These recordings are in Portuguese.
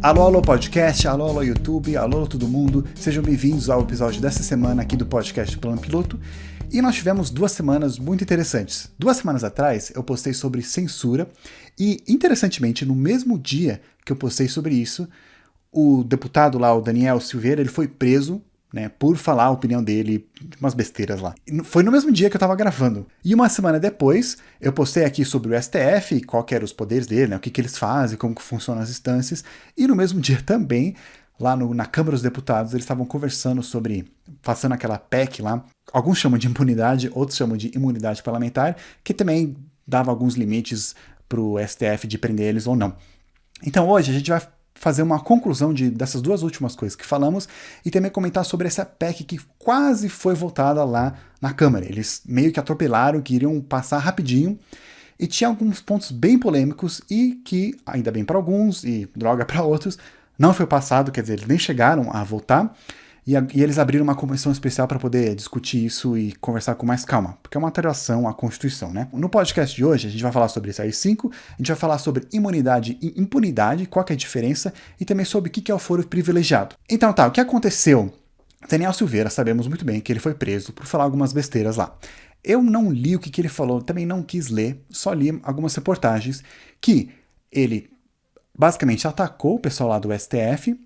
Alô, alô podcast, alô, alô YouTube, alô, alô todo mundo, sejam bem-vindos ao episódio dessa semana aqui do podcast Plano Piloto. E nós tivemos 2 semanas muito interessantes. 2 semanas atrás eu postei sobre censura e, interessantemente, no mesmo dia que eu postei sobre isso, o deputado lá, o Daniel Silveira, ele foi preso, né, por falar a opinião dele, umas besteiras lá. Foi no mesmo dia que eu tava gravando. E uma semana depois, eu postei aqui sobre o STF, qual que eram os poderes dele, né, o que eles fazem, como que funcionam as instâncias. E no mesmo dia também, lá na Câmara dos Deputados, eles estavam conversando sobre, passando aquela PEC lá, alguns chamam de impunidade, outros chamam de imunidade parlamentar, que também dava alguns limites pro STF de prender eles ou não. Então hoje a gente vai fazer uma conclusão dessas 2 últimas coisas que falamos e também comentar sobre essa PEC que quase foi votada lá na Câmara. Eles meio que atropelaram, queriam passar rapidinho e tinha alguns pontos bem polêmicos e que, ainda bem para alguns e droga para outros, não foi passado, quer dizer, eles nem chegaram a votar. E eles abriram uma comissão especial para poder discutir isso e conversar com mais calma, porque é uma alteração à Constituição, né? No podcast de hoje, a gente vai falar sobre esse AI-5, a gente vai falar sobre imunidade e impunidade, qual que é a diferença, e também sobre o que é o foro privilegiado. Então tá, o que aconteceu? Daniel Silveira, sabemos muito bem que ele foi preso por falar algumas besteiras lá. Eu não li o que ele falou, também não quis ler, só li algumas reportagens que ele basicamente atacou o pessoal lá do STF,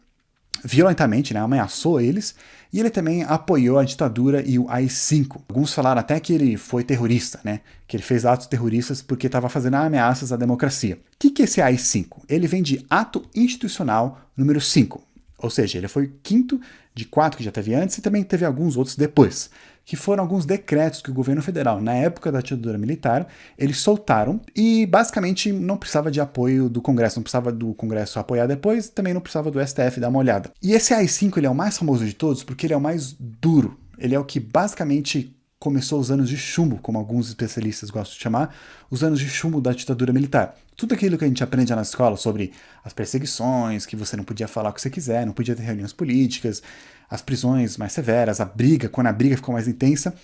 violentamente, né, ameaçou eles, e ele também apoiou a ditadura e o AI-5. Alguns falaram até que ele foi terrorista, né, que ele fez atos terroristas porque estava fazendo ameaças à democracia. O que é esse AI-5? Ele vem de Ato Institucional número 5, ou seja, ele foi o 5º de 4 que já teve antes e também teve alguns outros depois, que foram alguns decretos que o governo federal, na época da ditadura militar, eles soltaram e basicamente não precisava de apoio do Congresso, não precisava do Congresso apoiar depois, também não precisava do STF dar uma olhada. E esse AI-5 ele é o mais famoso de todos porque ele é o mais duro, ele é o que basicamente começou os anos de chumbo, como alguns especialistas gostam de chamar, os anos de chumbo da ditadura militar. Tudo aquilo que a gente aprende na escola sobre as perseguições, que você não podia falar o que você quiser, não podia ter reuniões políticas, as prisões mais severas, a briga, quando a briga ficou mais intensa,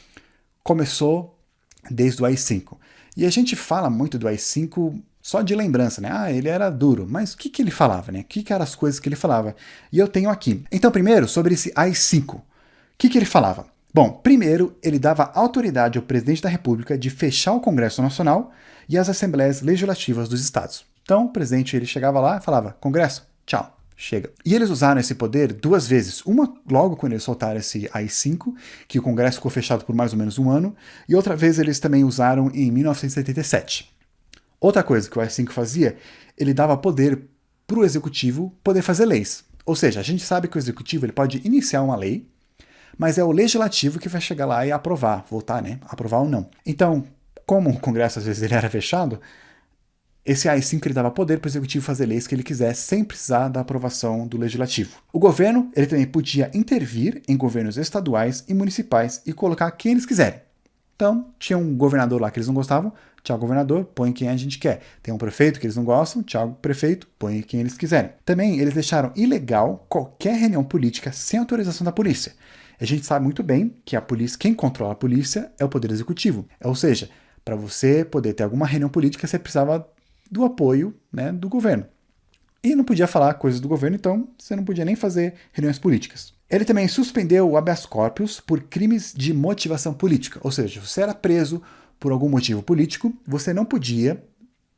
começou desde o AI-5. E a gente fala muito do AI-5 só de lembrança, né? Ah, ele era duro, mas o que ele falava, né? O que eram as coisas que ele falava? E eu tenho aqui. Então, primeiro, sobre esse AI-5. O que ele falava? Bom, primeiro, ele dava autoridade ao presidente da República de fechar o Congresso Nacional e as assembleias legislativas dos estados. Então, o presidente ele chegava lá e falava, Congresso, tchau, chega. E eles usaram esse poder 2 vezes. Uma logo quando eles soltaram esse AI-5, que o Congresso ficou fechado por mais ou menos 1 ano, e outra vez eles também usaram em 1977. Outra coisa que o AI-5 fazia, ele dava poder para o Executivo poder fazer leis. Ou seja, a gente sabe que o Executivo ele pode iniciar uma lei, mas é o Legislativo que vai chegar lá e aprovar, votar, né? Aprovar ou não. Então, como o Congresso às vezes ele era fechado, esse AI-5 ele dava poder para o Executivo fazer leis que ele quisesse sem precisar da aprovação do Legislativo. O governo ele também podia intervir em governos estaduais e municipais e colocar quem eles quiserem. Então, tinha um governador lá que eles não gostavam, tchau governador, põe quem a gente quer. Tem um prefeito que eles não gostam, tchau prefeito, põe quem eles quiserem. Também eles deixaram ilegal qualquer reunião política sem autorização da polícia. A gente sabe muito bem que a polícia, quem controla a polícia é o Poder Executivo. Ou seja, para você poder ter alguma reunião política, você precisava do apoio, né, do governo. E não podia falar coisas do governo, então você não podia nem fazer reuniões políticas. Ele também suspendeu o habeas corpus por crimes de motivação política. Ou seja, se você era preso por algum motivo político, você não podia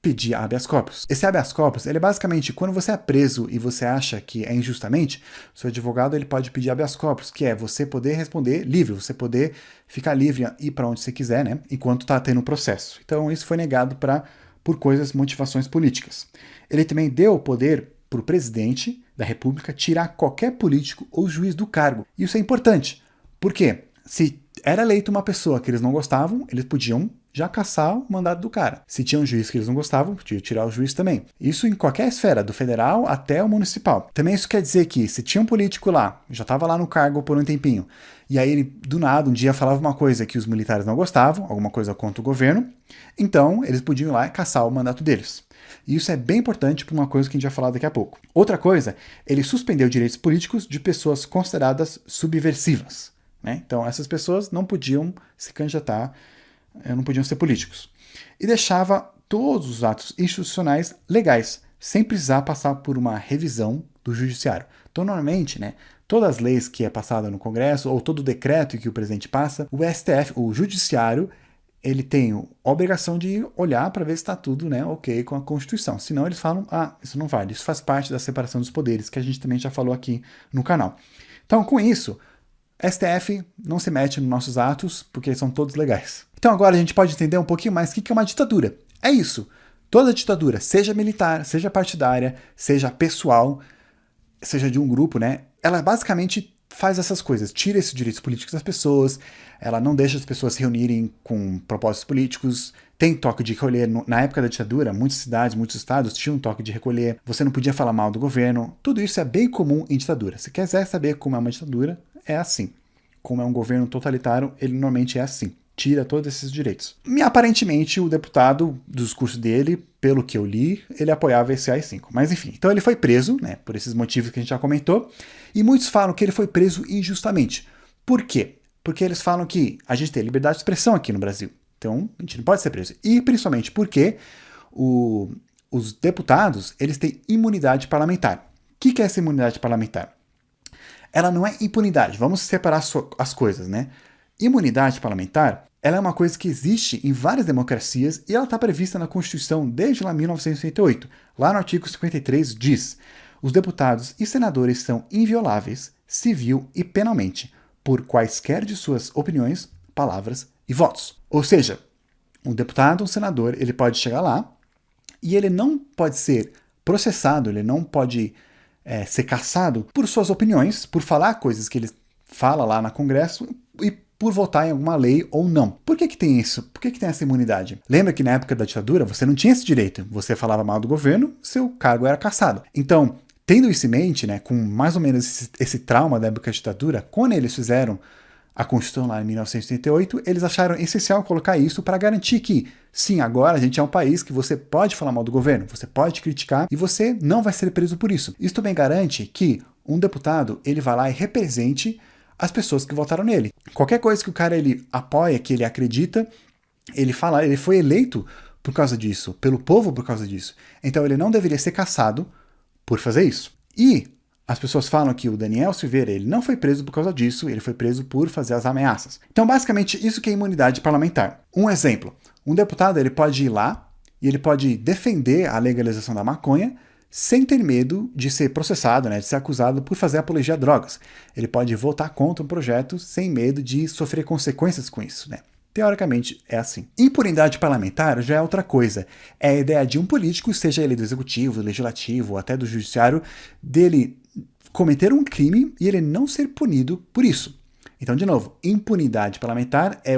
pedir habeas corpus. Esse habeas corpus, ele é basicamente quando você é preso e você acha que é injustamente, seu advogado ele pode pedir habeas corpus, que é você poder responder livre, você poder ficar livre e ir para onde você quiser, né, enquanto está tendo o processo. Então isso foi negado por motivações políticas. Ele também deu o poder para o presidente da República tirar qualquer político ou juiz do cargo. Isso é importante. Por quê? Se era eleita uma pessoa que eles não gostavam, eles podiam já caçar o mandato do cara. Se tinha um juiz que eles não gostavam, podia tirar o juiz também. Isso em qualquer esfera, do federal até o municipal. Também isso quer dizer que se tinha um político lá, já estava lá no cargo por um tempinho, e aí ele, do nada, um dia falava uma coisa que os militares não gostavam, alguma coisa contra o governo, então eles podiam ir lá e caçar o mandato deles. E isso é bem importante para uma coisa que a gente vai falar daqui a pouco. Outra coisa, ele suspendeu direitos políticos de pessoas consideradas subversivas, né? Então essas pessoas não podiam se candidatar, não podiam ser políticos. E deixava todos os atos institucionais legais, sem precisar passar por uma revisão do judiciário. Então, normalmente, né, todas as leis que é passada no Congresso, ou todo decreto que o presidente passa, o STF, o judiciário, ele tem a obrigação de olhar para ver se está tudo, né, ok com a Constituição. Senão eles falam, isso não vale, isso faz parte da separação dos poderes, que a gente também já falou aqui no canal. Então, com isso, STF não se mete nos nossos atos, porque são todos legais. Então agora a gente pode entender um pouquinho mais o que é uma ditadura. É isso. Toda ditadura, seja militar, seja partidária, seja pessoal, seja de um grupo, né, ela basicamente faz essas coisas, tira esses direitos políticos das pessoas, ela não deixa as pessoas se reunirem com propósitos políticos, tem toque de recolher. Na época da ditadura, muitas cidades, muitos estados tinham toque de recolher, você não podia falar mal do governo, tudo isso é bem comum em ditadura. Se quiser saber como é uma ditadura, é assim. Como é um governo totalitário, ele normalmente é assim. Tira todos esses direitos. E aparentemente o deputado, do discurso dele, pelo que eu li, ele apoiava esse AI-5. Mas enfim, então ele foi preso, né, por esses motivos que a gente já comentou, e muitos falam que ele foi preso injustamente. Por quê? Porque eles falam que a gente tem liberdade de expressão aqui no Brasil, então a gente não pode ser preso. E principalmente porque os deputados, eles têm imunidade parlamentar. O que é essa imunidade parlamentar? Ela não é impunidade, vamos separar as coisas, né? Imunidade parlamentar, ela é uma coisa que existe em várias democracias e ela está prevista na Constituição desde lá 1988. Lá no artigo 53 diz: os deputados e senadores são invioláveis, civil e penalmente, por quaisquer de suas opiniões, palavras e votos. Ou seja, um deputado, um senador, ele pode chegar lá e ele não pode ser processado, ele não pode ser cassado por suas opiniões, por falar coisas que ele fala lá no Congresso e por votar em alguma lei ou não. Por que tem isso? Por que tem essa imunidade? Lembra que na época da ditadura você não tinha esse direito. Você falava mal do governo, seu cargo era cassado. Então, tendo isso em mente, né, com mais ou menos esse trauma da época da ditadura, quando eles fizeram a Constituição lá em 1988, eles acharam essencial colocar isso para garantir que, sim, agora a gente é um país que você pode falar mal do governo, você pode criticar e você não vai ser preso por isso. Isso também garante que um deputado ele vá lá e represente as pessoas que votaram nele. Qualquer coisa que o cara ele apoia, que ele acredita, ele fala, ele foi eleito por causa disso, pelo povo por causa disso. Então ele não deveria ser cassado por fazer isso. E as pessoas falam que o Daniel Silveira ele não foi preso por causa disso, ele foi preso por fazer as ameaças. Então basicamente isso que é imunidade parlamentar. Um exemplo, um deputado ele pode ir lá e ele pode defender a legalização da maconha sem ter medo de ser processado, né, de ser acusado por fazer apologia a drogas. Ele pode votar contra um projeto sem medo de sofrer consequências com isso, né? Teoricamente é assim. Impunidade parlamentar já é outra coisa. É a ideia de um político, seja ele do executivo, do legislativo ou até do judiciário, dele cometer um crime e ele não ser punido por isso. Então, de novo, impunidade parlamentar é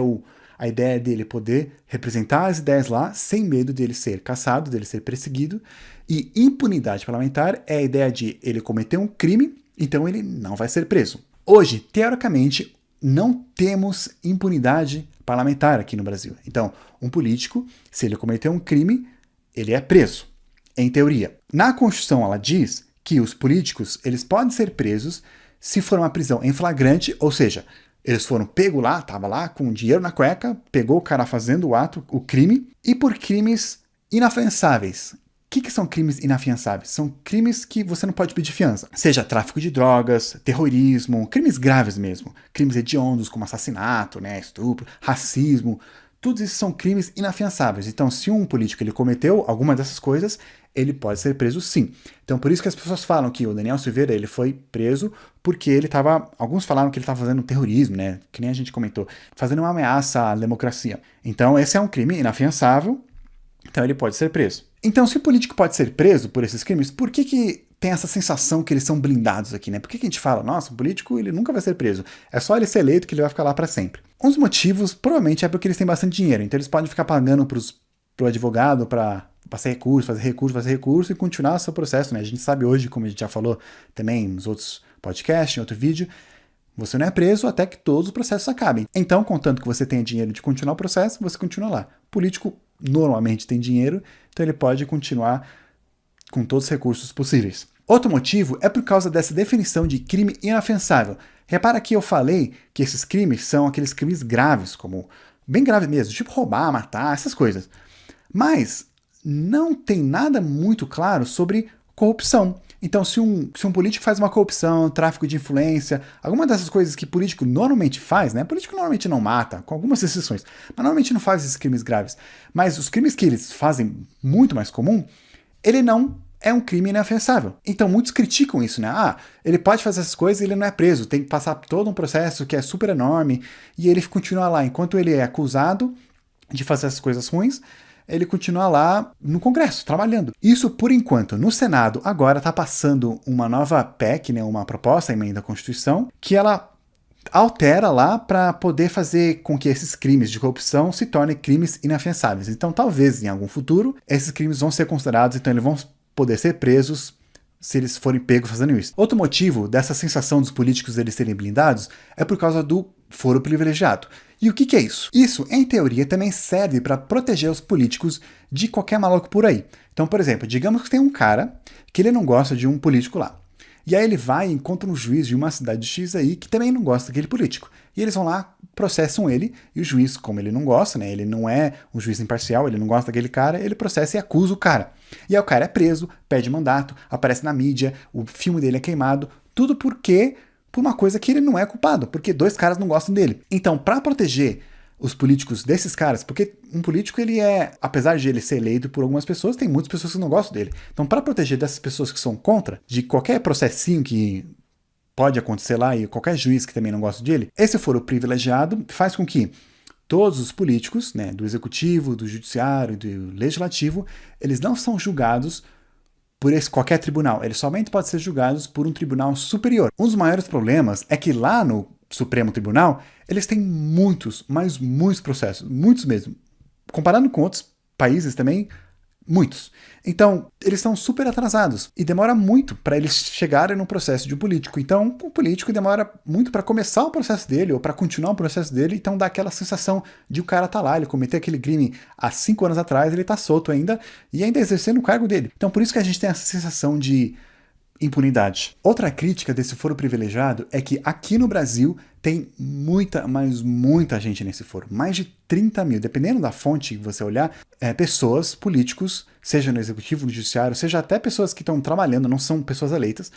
a ideia dele poder representar as ideias lá sem medo dele ser cassado, dele ser perseguido. E impunidade parlamentar é a ideia de ele cometer um crime, então ele não vai ser preso. Hoje, teoricamente, não temos impunidade parlamentar aqui no Brasil. Então, um político, se ele cometer um crime, ele é preso, em teoria. Na Constituição, ela diz que os políticos eles podem ser presos se for uma prisão em flagrante, ou seja, eles foram pegos lá, tava lá com dinheiro na cueca, pegou o cara fazendo o ato, o crime, e por crimes inafiançáveis. O que são crimes inafiançáveis? São crimes que você não pode pedir fiança. Seja tráfico de drogas, terrorismo, crimes graves mesmo. Crimes hediondos como assassinato, né, estupro, racismo. Todos esses são crimes inafiançáveis. Então, se um político ele cometeu alguma dessas coisas, ele pode ser preso sim. Então, por isso que as pessoas falam que o Daniel Silveira ele foi preso porque ele estava... Alguns falaram que ele estava fazendo terrorismo, né? Que nem a gente comentou. Fazendo uma ameaça à democracia. Então, esse é um crime inafiançável. Então, ele pode ser preso. Então, se o político pode ser preso por esses crimes, por que tem essa sensação que eles são blindados aqui, né? Por que a gente fala, nossa, o político ele nunca vai ser preso. É só ele ser eleito que ele vai ficar lá para sempre. Um dos motivos, provavelmente, é porque eles têm bastante dinheiro. Então, eles podem ficar pagando pro advogado para fazer recurso e continuar o seu processo, né? A gente sabe hoje, como a gente já falou também nos outros podcasts, em outro vídeo, você não é preso até que todos os processos acabem. Então, contanto que você tenha dinheiro de continuar o processo, você continua lá. O político normalmente tem dinheiro, então ele pode continuar com todos os recursos possíveis. Outro motivo é por causa dessa definição de crime inafiançável. Repara que eu falei que esses crimes são aqueles crimes graves, como bem graves mesmo, tipo roubar, matar, essas coisas. Mas não tem nada muito claro sobre corrupção. Então, se um político faz uma corrupção, tráfico de influência, alguma dessas coisas que político normalmente faz, né? Político normalmente não mata, com algumas exceções, mas normalmente não faz esses crimes graves. Mas os crimes que eles fazem muito mais comum, ele não é um crime inafiançável. Então, muitos criticam isso, né? Ah, ele pode fazer essas coisas e ele não é preso, tem que passar todo um processo que é super enorme, e ele continua lá. Enquanto ele é acusado de fazer essas coisas ruins, ele continua lá no Congresso, trabalhando. Isso por enquanto. No Senado, agora está passando uma nova PEC, né, uma proposta, emenda à Constituição, que ela altera lá para poder fazer com que esses crimes de corrupção se tornem crimes inafiançáveis. Então, talvez, em algum futuro, esses crimes vão ser considerados, então eles vão poder ser presos se eles forem pegos fazendo isso. Outro motivo dessa sensação dos políticos eles serem blindados é por causa do foro privilegiado. E o que é isso? Isso, em teoria, também serve para proteger os políticos de qualquer maluco por aí. Então, por exemplo, digamos que tem um cara que ele não gosta de um político lá. E aí ele vai e encontra um juiz de uma cidade X aí que também não gosta daquele político. E eles vão lá, processam ele, e o juiz, como ele não gosta, né, ele não é um juiz imparcial, ele não gosta daquele cara, ele processa e acusa o cara. E aí o cara é preso, pede mandato, aparece na mídia, o filme dele é queimado, tudo por uma coisa que ele não é culpado, porque dois caras não gostam dele. Então, para proteger os políticos desses caras, porque um político, ele é, apesar de ele ser eleito por algumas pessoas, tem muitas pessoas que não gostam dele. Então, para proteger dessas pessoas que são contra, de qualquer processinho que pode acontecer lá e qualquer juiz que também não gosta dele, esse foro privilegiado faz com que todos os políticos, né, do executivo, do judiciário, do legislativo, eles não são julgados por qualquer tribunal, eles somente podem ser julgados por um tribunal superior. Um dos maiores problemas é que lá no Supremo Tribunal, eles têm muitos, mas muitos processos, muitos mesmo. Comparando com outros países também, muitos. Então, eles estão super atrasados e demora muito para eles chegarem no processo de um político. Então, o político demora muito para começar o processo dele ou para continuar o processo dele, então dá aquela sensação de o cara tá lá, ele cometeu aquele crime há 5 anos atrás, ele tá solto ainda e ainda exercendo o cargo dele. Então, por isso que a gente tem essa sensação de impunidade. Outra crítica desse foro privilegiado é que aqui no Brasil tem muita, mas muita gente nesse foro. Mais de 30 mil, dependendo da fonte que você olhar, pessoas, políticos, seja no executivo, no judiciário, seja até pessoas que estão trabalhando, não são pessoas eleitas,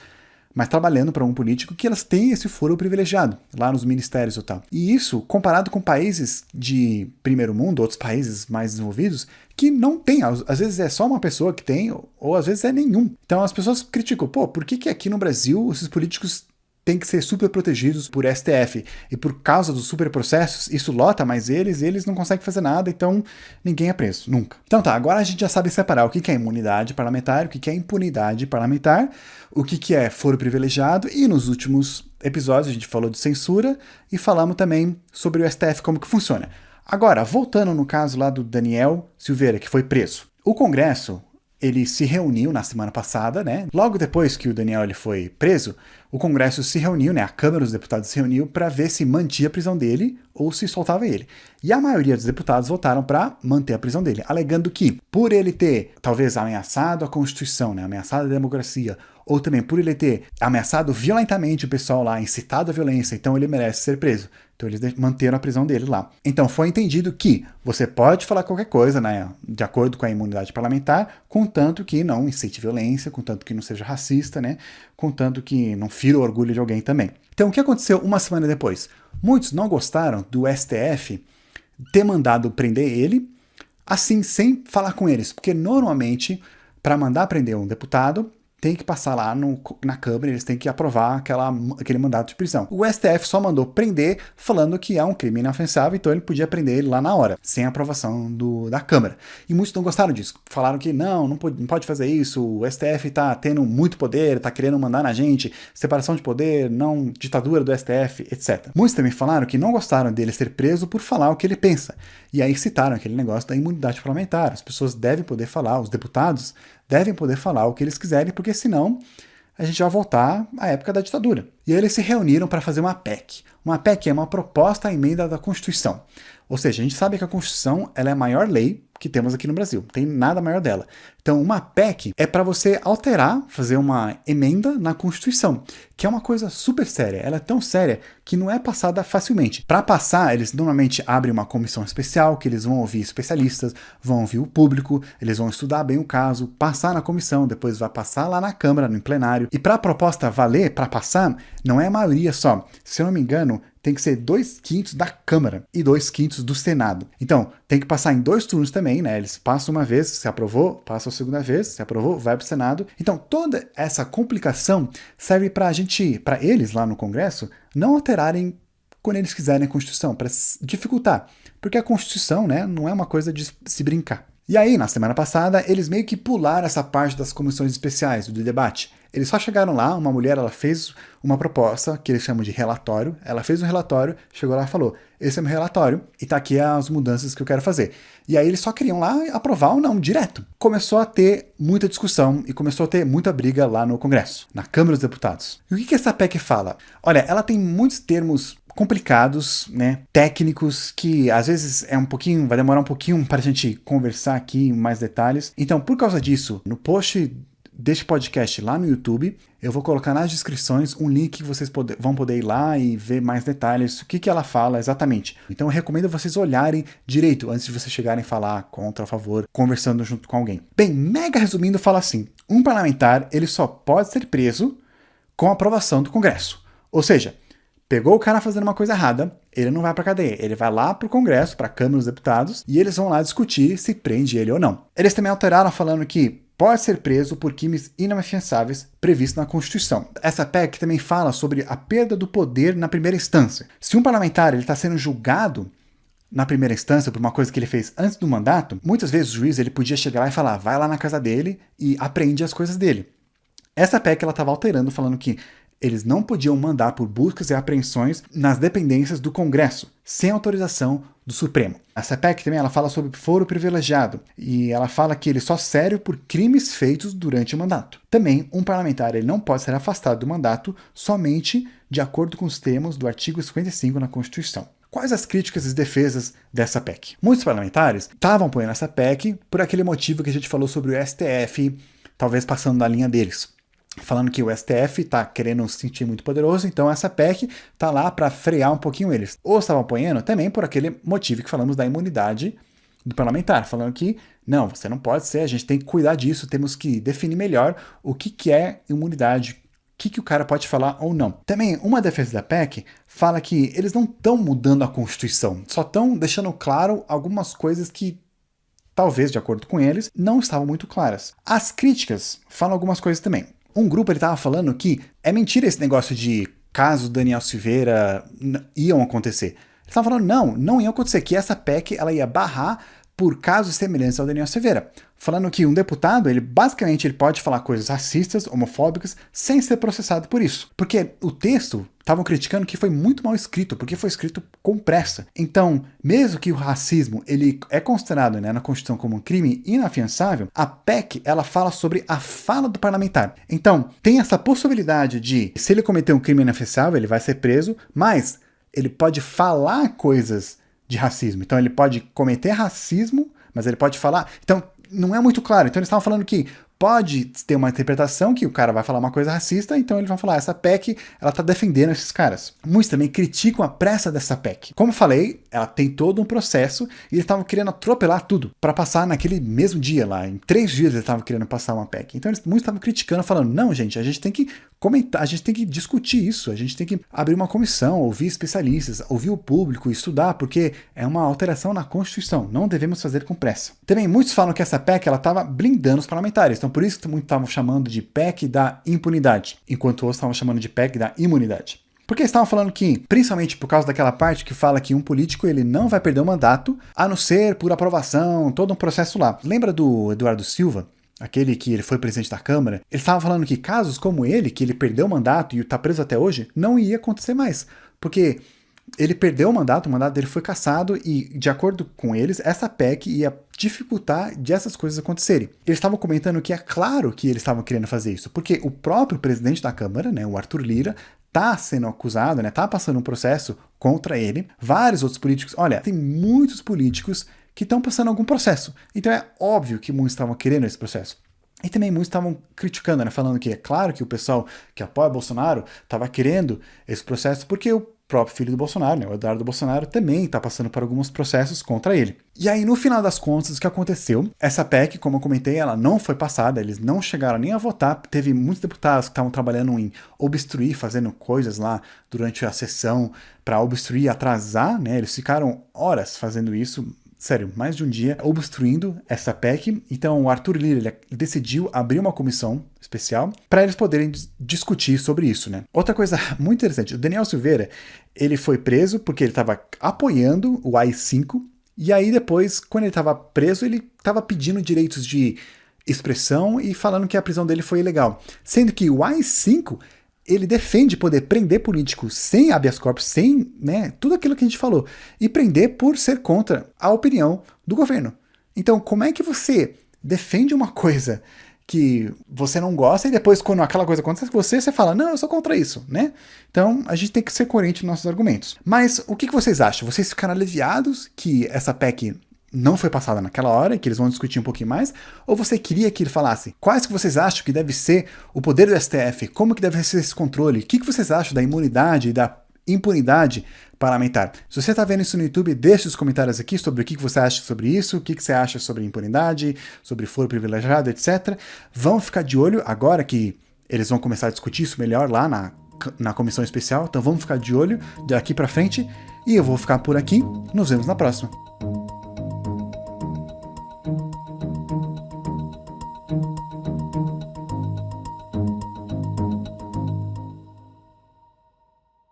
mas trabalhando para um político, que elas têm esse foro privilegiado, lá nos ministérios e tal. E isso, comparado com países de primeiro mundo, outros países mais desenvolvidos, que não tem, às vezes é só uma pessoa que tem, ou às vezes é nenhum. Então as pessoas criticam, por que aqui no Brasil esses políticos têm que ser super protegidos por STF, e por causa dos super processos, isso lota mais eles não conseguem fazer nada, então ninguém é preso, nunca. Então tá, agora a gente já sabe separar o que é imunidade parlamentar, o que é impunidade parlamentar, o que é foro privilegiado, e nos últimos episódios a gente falou de censura, e falamos também sobre o STF, como que funciona. Agora, voltando no caso lá do Daniel Silveira, que foi preso. O Congresso, ele se reuniu na semana passada, né? Logo depois que o Daniel ele foi preso, o Congresso se reuniu, né? A Câmara dos Deputados se reuniu para ver se mantia a prisão dele ou se soltava ele. E a maioria dos deputados votaram para manter a prisão dele, alegando que, por ele ter talvez ameaçado a Constituição, né? Ameaçado a democracia, ou também por ele ter ameaçado violentamente o pessoal lá, incitado à violência, então ele merece ser preso. Então eles manteram a prisão dele lá. Então foi entendido que você pode falar qualquer coisa, né, de acordo com a imunidade parlamentar, contanto que não incite violência, contanto que não seja racista, né, contanto que não fira o orgulho de alguém também. Então o que aconteceu uma semana depois? Muitos não gostaram do STF ter mandado prender ele, assim, sem falar com eles, porque normalmente, para mandar prender um deputado, tem que passar lá na Câmara, eles têm que aprovar aquele mandato de prisão. O STF só mandou prender falando que é um crime inafiançável, então ele podia prender ele lá na hora, sem aprovação da Câmara. E muitos não gostaram disso. Falaram que não pode fazer isso, o STF tá tendo muito poder, tá querendo mandar na gente, separação de poder, não ditadura do STF, etc. Muitos também falaram que não gostaram dele ser preso por falar o que ele pensa. E aí citaram aquele negócio da imunidade parlamentar. As pessoas devem poder falar, os deputados devem poder falar o que eles quiserem, porque senão a gente vai voltar à época da ditadura. E aí eles se reuniram para fazer uma PEC. Uma PEC é uma proposta à emenda da Constituição. Ou seja, a gente sabe que a Constituição ela é a maior lei que temos aqui no Brasil. Não tem nada maior dela. Então, uma PEC é para você alterar, fazer uma emenda na Constituição, que é uma coisa super séria. Ela é tão séria que não é passada facilmente. Para passar, eles normalmente abrem uma comissão especial, que eles vão ouvir especialistas, vão ouvir o público, eles vão estudar bem o caso, passar na comissão, depois vai passar lá na Câmara, no plenário. E para a proposta valer, para passar, não é a maioria só. Se eu não me engano, tem que ser 2/5 da Câmara e 2/5 do Senado. Então, tem que passar em 2 turnos também, né? Eles passam uma vez, se aprovou, passa a segunda vez, se aprovou, vai para o Senado. Então, toda essa complicação serve para eles lá no Congresso, não alterarem quando eles quiserem a Constituição, para dificultar. Porque a Constituição, né, não é uma coisa de se brincar. E aí, na semana passada, eles meio que pularam essa parte das comissões especiais, do debate. Eles só chegaram lá, uma mulher, ela fez uma proposta, que eles chamam de relatório, ela fez um relatório, chegou lá e falou, esse é meu relatório, e tá aqui as mudanças que eu quero fazer. E aí eles só queriam lá aprovar ou não, direto. Começou a ter muita discussão e começou a ter muita briga lá no Congresso, na Câmara dos Deputados. E o que essa PEC fala? Olha, ela tem muitos termos complicados, né, técnicos, que às vezes vai demorar um pouquinho para a gente conversar aqui em mais detalhes. Então, por causa disso, no post deste podcast lá no YouTube, eu vou colocar nas descrições um link que vocês vão poder ir lá e ver mais detalhes, o que ela fala exatamente. Então eu recomendo vocês olharem direito antes de vocês chegarem a falar contra ou a favor, conversando junto com alguém. Bem, mega resumindo, fala assim, um parlamentar ele só pode ser preso com a aprovação do Congresso. Ou seja, pegou o cara fazendo uma coisa errada, ele não vai pra cadeia, ele vai lá pro Congresso, pra Câmara dos Deputados, e eles vão lá discutir se prende ele ou não. Eles também alteraram falando que pode ser preso por crimes inafiançáveis previstos na Constituição. Essa PEC também fala sobre a perda do poder na primeira instância. Se um parlamentar está sendo julgado na primeira instância por uma coisa que ele fez antes do mandato, muitas vezes o juiz ele podia chegar lá e falar, vai lá na casa dele e apreende as coisas dele. Essa PEC ela estava alterando, falando que eles não podiam mandar por buscas e apreensões nas dependências do Congresso, sem autorização do Supremo. A PEC também ela fala sobre foro privilegiado, e ela fala que ele só serve por crimes feitos durante o mandato. Também, um parlamentar ele não pode ser afastado do mandato somente de acordo com os termos do artigo 55 na Constituição. Quais as críticas e defesas dessa PEC? Muitos parlamentares estavam apoiando essa PEC por aquele motivo que a gente falou sobre o STF, talvez passando da linha deles. Falando que o STF está querendo se sentir muito poderoso, então essa PEC está lá para frear um pouquinho eles. Ou estavam apoiando também por aquele motivo que falamos da imunidade do parlamentar, falando que não, você não pode ser, a gente tem que cuidar disso, temos que definir melhor o que é imunidade, o que o cara pode falar ou não. Também, uma defesa da PEC fala que eles não estão mudando a Constituição, só estão deixando claro algumas coisas que talvez, de acordo com eles, não estavam muito claras. As críticas falam algumas coisas também. Um grupo ele estava falando que é mentira esse negócio de casos Daniel Silveira iam acontecer. Eles estavam falando, não ia acontecer, que essa PEC ela ia barrar por casos semelhantes ao Daniel Silveira. Falando que um deputado, ele pode falar coisas racistas, homofóbicas, sem ser processado por isso. Porque o texto, estavam criticando que foi muito mal escrito, porque foi escrito com pressa. Então, mesmo que o racismo ele é considerado, né, na Constituição como um crime inafiançável, a PEC ela fala sobre a fala do parlamentar. Então, tem essa possibilidade de, se ele cometer um crime inafiançável, ele vai ser preso, mas ele pode falar coisas de racismo. Então, ele pode cometer racismo, mas ele pode falar... Então, não é muito claro. Então, eles estavam falando que pode ter uma interpretação que o cara vai falar uma coisa racista, então eles vão falar, essa PEC, ela tá defendendo esses caras. Muitos também criticam a pressa dessa PEC. Como falei, ela tem todo um processo e eles estavam querendo atropelar tudo para passar naquele mesmo dia lá. Em 3 dias eles estavam querendo passar uma PEC. Então muitos estavam criticando, falando, não, gente, a gente tem que comentar, a gente tem que discutir isso, a gente tem que abrir uma comissão, ouvir especialistas, ouvir o público, estudar, porque é uma alteração na Constituição, não devemos fazer com pressa. Também muitos falam que essa PEC, ela estava blindando os parlamentares, então por isso que muitos estavam chamando de PEC da impunidade, enquanto outros estavam chamando de PEC da imunidade. Porque eles estavam falando que, principalmente por causa daquela parte que fala que um político ele não vai perder o mandato, a não ser por aprovação, todo um processo lá. Lembra do Eduardo Silva? Aquele que ele foi presidente da Câmara, ele estava falando que casos como ele, que ele perdeu o mandato e está preso até hoje, não ia acontecer mais. Porque ele perdeu o mandato dele foi cassado e, de acordo com eles, essa PEC ia dificultar de essas coisas acontecerem. Eles estavam comentando que é claro que eles estavam querendo fazer isso, porque o próprio presidente da Câmara, né, o Arthur Lira, tá sendo acusado, né, tá passando um processo contra ele. Vários outros políticos, olha, tem muitos políticos que estão passando algum processo. Então é óbvio que muitos estavam querendo esse processo. E também muitos estavam criticando, né? Falando que é claro que o pessoal que apoia Bolsonaro estava querendo esse processo porque o próprio filho do Bolsonaro, né, o Eduardo Bolsonaro, também está passando por alguns processos contra ele. E aí, no final das contas, o que aconteceu? Essa PEC, como eu comentei, ela não foi passada, eles não chegaram nem a votar. Teve muitos deputados que estavam trabalhando em obstruir, fazendo coisas lá durante a sessão para obstruir, atrasar, né? Eles ficaram horas fazendo isso. Sério, mais de um dia obstruindo essa PEC. Então o Arthur Lira decidiu abrir uma comissão especial para eles poderem discutir sobre isso, né? Outra coisa muito interessante, o Daniel Silveira, ele foi preso porque ele estava apoiando o AI-5, e aí depois, quando ele estava preso, ele estava pedindo direitos de expressão e falando que a prisão dele foi ilegal. Sendo que o AI-5, ele defende poder prender políticos sem habeas corpus, sem, né, tudo aquilo que a gente falou, e prender por ser contra a opinião do governo. Então, como é que você defende uma coisa que você não gosta e depois, quando aquela coisa acontece com você, você fala, não, eu sou contra isso, né? Então, a gente tem que ser coerente nos nossos argumentos. Mas, o que vocês acham? Vocês ficaram aliviados que essa PEC não foi passada naquela hora, que eles vão discutir um pouquinho mais, ou você queria que ele falasse quais que vocês acham que deve ser o poder do STF, como que deve ser esse controle, o que vocês acham da imunidade e da impunidade parlamentar? Se você está vendo isso no YouTube, deixe os comentários aqui sobre o que você acha sobre isso, o que você acha sobre impunidade, sobre foro privilegiado, etc. Vamos ficar de olho agora que eles vão começar a discutir isso melhor lá na comissão especial, então vamos ficar de olho daqui para frente, e eu vou ficar por aqui, nos vemos na próxima.